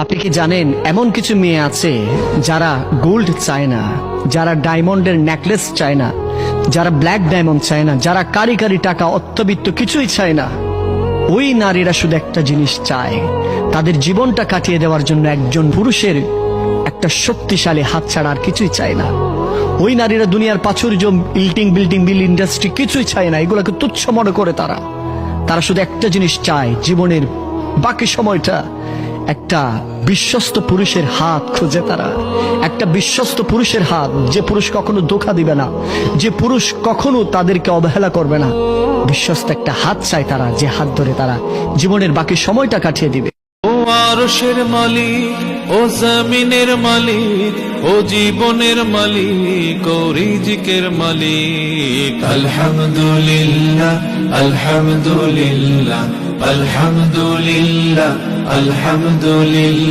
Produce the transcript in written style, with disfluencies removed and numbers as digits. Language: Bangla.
আপনি কি জানেন এমন কিছু মেয়ে আছে যারা গোল্ড চায় না, যারা ডায়মন্ডের নেকলেস চায় না, যারা ব্ল্যাক ডায়মন্ড চায় না, যারা কারি কারি টাকা অত্যবিত্ত কিছুই চায় না। ওই নারীরা শুধু একটা জিনিস চায়, তাদের জীবনটা কাটিয়ে দেওয়ার জন্য একজন পুরুষের একটা শক্তিশালী হাত ছাড়া আর কিছুই চায় না। ওই নারীরা দুনিয়ার প্রাচুর্য, বিল্ডিং বিল ইন্ডাস্ট্রি কিছুই চায় না, এগুলোকে তুচ্ছ মনে করে তারা শুধু একটা জিনিস চায়, জীবনের বাকি সময়টা একটা বিশ্বস্ত পুরুষের হাত খোঁজে তারা। একটা বিশ্বস্ত পুরুষের হাত, যে পুরুষ কখনো ধোঁকা দিবে না, যে পুরুষ কখনো তাদেরকে অবহেলা করবে না। বিশ্বস্ত একটা হাত চায় তারা, যে হাত ধরে তারা জীবনের বাকি সময়টা কাটিয়ে দিবে। ও আরশের মালিক, ও জমিনের মালিক, ও জীবনের মালিক, ও রিজিকের মালিক। আলহামদুলিল্লাহ, আলহামদুলিল্লাহ, আলহামদুলিল্লাহ, আলহামদুলিল্লাহ।